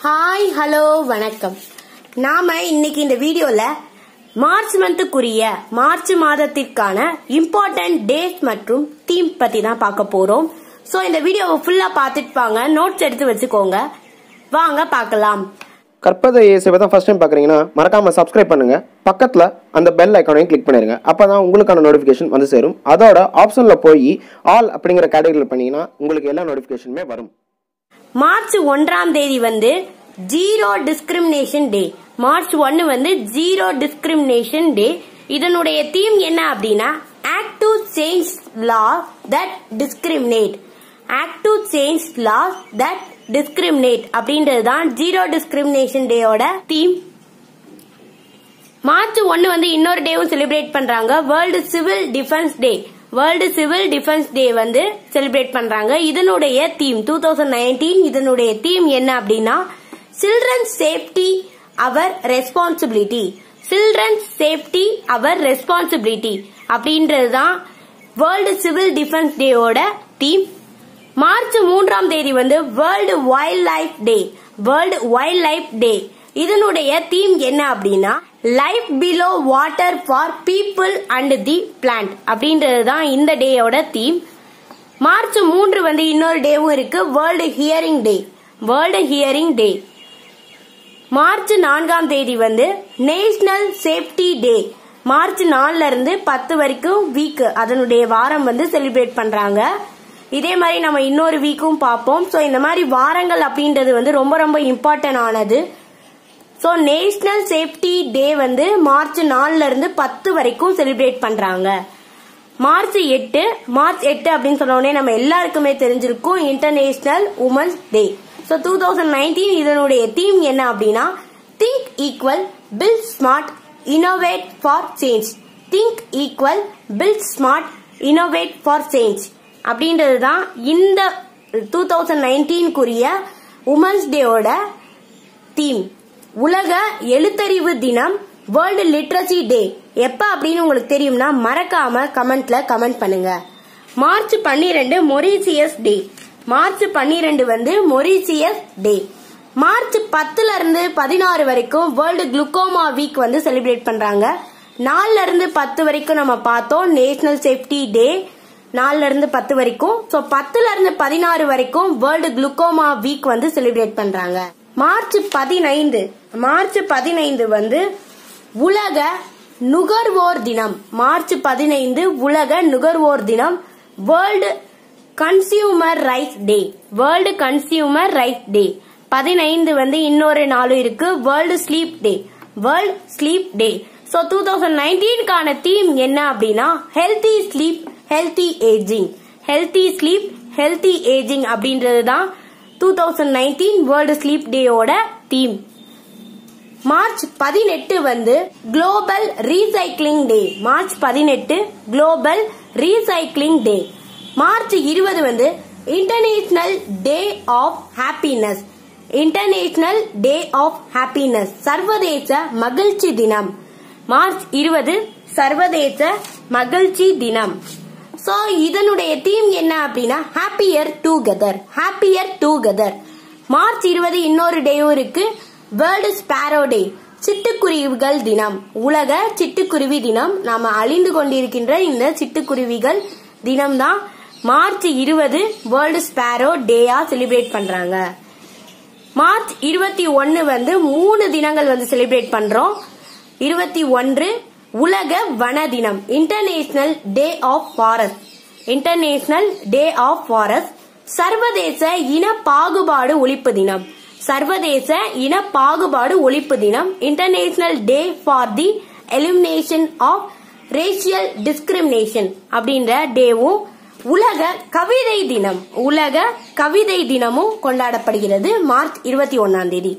Hi hello வணக்கம். நாம இன்னைக்கு இந்த வீடியோல மார்ச் மந்த்துக்குரிய மார்ச் மாதத்திற்கான இம்பார்ட்டன்ட் டேட் மற்றும் தீம் பத்தி தான் பார்க்க போறோம். சோ இந்த வீடியோவை ஃபுல்லா பார்த்துட்டு வாங்க, நோட்ஸ் எடுத்து வச்சுக்கோங்க. வாங்க பார்க்கலாம். கற்பதை இயேசுவை தான் ஃபர்ஸ்ட் டைம் பார்க்குறீங்கன்னா மறக்காம சப்ஸ்கிரைப் பண்ணுங்க. பக்கத்தில் அந்த பெல் ஐக்கானையும் கிளிக் பண்ணிடுங்க. அப்பதான் உங்களுக்கான நோட்டிஃபிகேஷன் வந்து சேரும். அதோட ஆப்ஷன்ல போய் ஆல் அப்படிங்கிற கேட்டகரியில் பண்ணீங்கன்னா உங்களுக்கு எல்லா நோட்டிஃபிகேஷனுமே வரும். மார்ச் 1ஆம் தேதி வந்து ஜீரோ டிஸ்கிரிமினேஷன் டே. மார்ச் 1 வந்து ஜீரோ டிஸ்கிரிமினேஷன் டே. இதனுடைய தீம் என்ன அப்படின்னா act to change law that discriminate. Act to change law that discriminate அப்படின்றது தான் ஜீரோ டிஸ்கிரிமினேஷன் டேயோட தீம். மார்ச் 1 வந்து இன்னொரு டேவும் செலிப்ரேட் பண்றாங்க, வேர்ல்டு சிவில் டிஃபென்ஸ் டே. வேர்ல்டு சிவில் டிஃபென்ஸ் டே வந்து செலிப்ரேட் பண்றாங்க. இதனுடைய தீம் 2019 இதனுடைய தீம் என்ன அப்படின்னா children's safety our responsibility. Children's safety our responsibility அப்படின்றது தான் வேர்ல்டு சிவில் டிஃபென்ஸ் டேயோட தீம். மார்ச் 3ஆம் தேதி வந்து world wildlife day. World wildlife day இதனுடைய தீம் என்ன அப்படின்னா life below water for people and the planet அப்படின்றது தான் இந்த டேயோட தீம். மார்ச் 3 வந்து இன்னொரு டேவும் இருக்கு, வேர்ல்டு ஹியரிங் டே. வேர்ல்டு ஹியரிங் டே. மார்ச் 4ஆம் தேதி வந்து நேஷனல் சேஃப்டி டே. மார்ச் 4ல இருந்து 10 வரைக்கும் வீக், அதனுடைய வாரம் வந்து செலிப்ரேட் பண்றாங்க. இதே மாதிரி நம்ம இன்னொரு வீக்கும் பார்ப்போம். ஸோ இந்த மாதிரி வாரங்கள் அப்படின்றது வந்து ரொம்ப ரொம்ப இம்பார்ட்டன்ட் ஆனது. ஸோ நேஷனல் சேஃப்டி டே வந்து மார்ச் 4ல இருந்து 10 வரைக்கும் செலிப்ரேட் பண்றாங்க. மார்ச் 8 அப்படின்னு சொன்ன உடனே நம்ம எல்லாருக்குமே தெரிஞ்சிருக்கும் இன்டர்நேஷனல் உமன்ஸ் டே. ஸோ 2019 இதனுடைய தீம் என்ன அப்படின்னா think equal build smart innovate for change. Think equal build smart innovate for change அப்படின்றது தான் இந்த 2019 உமன்ஸ் டேயோட தீம். உலக எழுத்தறிவு தினம், வேர்ல்டு லிட்ரசி டே எப்ப அப்படின்னு உங்களுக்கு தெரியும்னா மறக்காம கமெண்ட்ல கமெண்ட் பண்ணுங்க. மார்ச் 12 மொரீசியஸ் டே. மார்ச் 12 வந்து மொரீசியஸ் டே. மார்ச் 10ல இருந்து 16 வரைக்கும் வேர்ல்டு குளுக்கோமா வீக் வந்து செலிப்ரேட் பண்றாங்க. 4ல இருந்து 10 வரைக்கும் நம்ம பார்த்தோம் நேஷனல் சேஃப்டி டே. 4ல இருந்து 10 வரைக்கும். ஸோ 10ல இருந்து 16 வரைக்கும் வேர்ல்டு குளுக்கோமா வீக் வந்து செலிப்ரேட் பண்றாங்க. மார்ச் 15 வந்து உலக நுகர்வோர் தினம். மார்ச் 15 உலக நுகர்வோர் தினம். World consumer rights day. World consumer rights day. 15 வந்து இன்னொரு நாளும் இருக்கு, world sleep day. World sleep day. So 2019 theme என்ன அப்படின்னா healthy sleep healthy ageing. Healthy sleep healthy ageing அப்படின்றது தான் 2019 வேர்ல்டு ஸ்லீப் டேயோட தீம். மார்ச் 18 வந்து global recycling day. March 18 global recycling day. March 20 வந்து international day of happiness. International day of happiness சர்வதேச மகிழ்ச்சி தினம். மார்ச் 20 சர்வதேச மகிழ்ச்சி தினம். சோ இதனுடைய தீம் என்ன அப்படின்னா happier together. Happier together. March 20 இன்னொரு டேவும் இருக்கு, வேர்ல்டு ஸ்பாரோ டே. சிட்டுக்குருவிகள் தினம். உலக சிட்டுக்குருவி தினம். நாம அழிந்து கொண்டிருக்கின்ற இந்த சிட்டுக்குருவிகள் தினம் தான் மார்ச் 20 வேர்ல்டு ஸ்பாரோ டேயா செலிப்ரேட் பண்றாங்க. மார்ச் 21 வந்து 3 தினங்கள் வந்து செலிப்ரேட் பண்றோம். 21 உலக வன தினம். International day of forest. International day of forest. சர்வதேச இன பாகுபாடு ஒழிப்பு தினம். சர்வதேச இன பாகுபாடு ஒழிப்பு தினம். International day for the elimination of racial discrimination அப்படின்ற டேவும். உலக கவிதை தினம். உலக கவிதை தினமும் கொண்டாடப்படுகிறது மார்ச் 21ஆம் தேதி.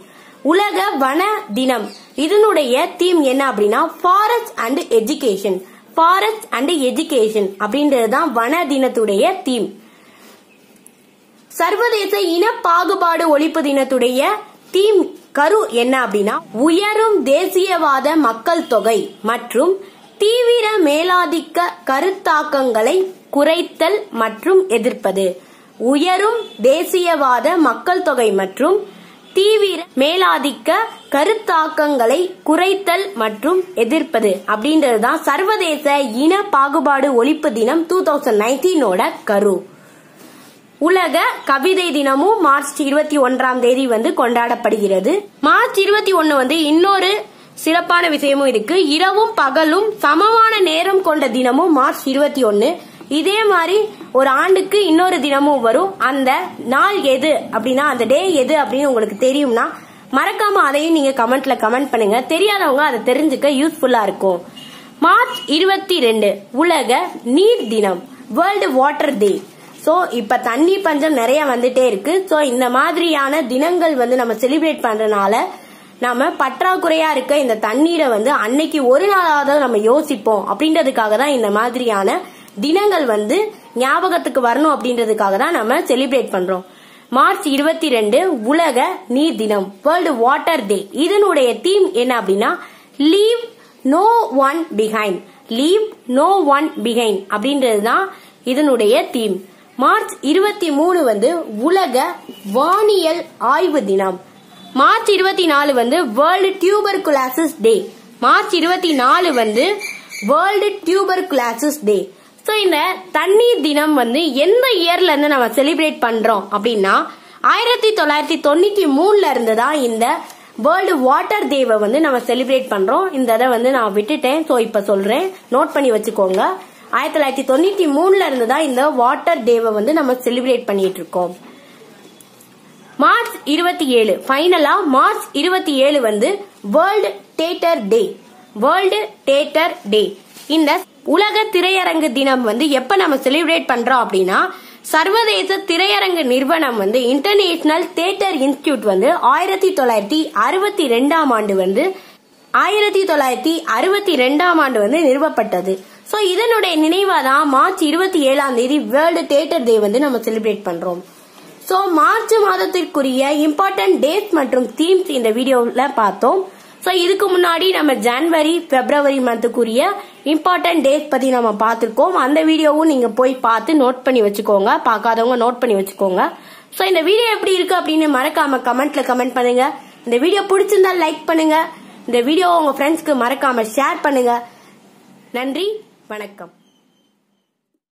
உலக வன தினம் இதனுடைய தீம் என்ன அப்படின்னா forest and education. Forest and education அப்படின்றது தான் வன தினத்துடைய தீம். சர்வதேச இன பாகுபாடு ஒழிப்பு தினத்துடைய தீம் கரு என்ன அப்படின்னா உயரும் தேசியவாத மக்கள் தொகை மற்றும் தீவிர மேலாதிக்க கருத்தாக்கங்களை குறைத்தல் மற்றும் எதிர்ப்பது. உயரும் தேசியவாத மக்கள் தொகை மற்றும் தீவிர மேலாதிக்க கருத்தாக்கங்களை குறைத்தல் மற்றும் எதிர்ப்பது அப்படின்றதுதான் சர்வதேச இன பாகுபாடு ஒழிப்பு தினம் 2019 கரு. உலக கவிதை தினமும் மார்ச் 21 வந்து கொண்டாடப்படுகிறது. மார்ச் 21 வந்து இன்னொரு சிறப்பான விஷயமும் இருக்கு. இரவும் பகலும் சமமான நேரம் கொண்ட தினமும் மார்ச் 21. இதே மாதிரி ஒரு ஆண்டுக்கு இன்னொரு தினமும் வரும். அந்த நாள் எது அப்படின்னா, அந்த டே எது அப்படின்னு உங்களுக்கு தெரியும்னா மறக்காம அதையும் நீங்க கமெண்ட்ல கமெண்ட் பண்ணுங்க. தெரியாதவங்க அதை தெரிஞ்சுக்க யூஸ்ஃபுல்லா இருக்கும். மார்ச் 22 உலக நீர் தினம், வேர்ல்டு வாட்டர் டே. சோ இப்ப தண்ணி பஞ்சம் நிறைய வந்துட்டே இருக்கு. சோ இந்த மாதிரியான தினங்கள் வந்து நம்ம செலிப்ரேட் பண்றதுனால நம்ம பற்றாக்குறையா இருக்க இந்த தண்ணீரை வந்து அன்னைக்கு ஒரு நாளாவது நம்ம யோசிப்போம் அப்படின்றதுக்காக தான் இந்த மாதிரியான தினங்கள் வந்து ஞாபகத்துக்கு வரணும் அப்படின்றதுக்காக தான் நம்ம செலிப்ரேட் பண்றோம். மார்ச் 22 உலக நீர் தினம், வேர்ல்டு வாட்டர் டே. இதனுடைய தீம் என்ன அப்படின்னா, leave no one behind. Leave no one behind அப்படின்றதுதான் இதனுடைய தீம். மார்ச் 23 வந்து உலக வானியல் ஆய்வு தினம். மார்ச் 24 வந்து வேர்ல்டு டியூபர்குலோசிஸ் டே. மார்ச் 24 வந்து வேர்ல்டு டியூபர்குலோசிஸ் டே. சோ இந்த தண்ணீர் தினம் வந்து எந்த இயர்ல இருந்து நம்ம செலிப்ரேட் பண்றோம் அப்படின்னா 1993 இருந்து தான் இந்த வேர்ல்டு வாட்டர் டேவை வந்து நம்ம செலிப்ரேட் பண்றோம். இந்த இதை வந்து நான் விட்டுட்டேன். சோ இப்ப சொல்றேன், நோட் பண்ணி வச்சுக்கோங்க. 1993 இருந்து தான் இந்த வாட்டர் டேவை வந்து நம்ம செலிப்ரேட் பண்ணிட்டு இருக்கோம். மார்ச் 27 ஃபைனலா மார்ச் 27 வந்து வேர்ல்டு தியேட்டர் டே. வேர்ல்டு தியேட்டர் டே. இந்த உலக திரையரங்கு தினம் வந்து எப்ப நம்ம செலிப்ரேட் பண்றோம் அப்படின்னா, சர்வதேச திரையரங்கு நிறுவனம் வந்து இன்டர்நேஷனல் தியேட்டர் இன்ஸ்டிடியூட் வந்து 1962 வந்து நிறுவப்பட்டது. சோ இதனுடைய நினைவா தான் மார்ச் 27 வேர்ல்டு தியேட்டர் டே வந்து நம்ம செலிப்ரேட் பண்றோம். சோ மார்ச் மாதத்திற்குரிய இம்பார்ட்டன்ட் டேட்ஸ் மற்றும் தீம்ஸ் இந்த வீடியோல பார்த்தோம். சோ இதுக்கு முன்னாடி நம்ம ஜனவரி பிப்ரவரி மந்த்துக்குரிய இம்பார்ட்டன்ட் டேட் பத்தி நம்ம பார்த்திருக்கோம். அந்த வீடியோவும் நீங்க போய் பார்த்து நோட் பண்ணி வச்சுக்கோங்க. பார்க்காதவங்க நோட் பண்ணி வச்சுக்கோங்க. சோ இந்த வீடியோ எப்படி இருக்கு அப்படின்னு மறக்காம கமெண்ட்ல கமெண்ட் பண்ணுங்க. இந்த வீடியோ பிடிச்சிருந்தா லைக் பண்ணுங்க. இந்த வீடியோ உங்க ஃப்ரெண்ட்ஸ்க்கு மறக்காம ஷேர் பண்ணுங்க. நன்றி, வணக்கம்.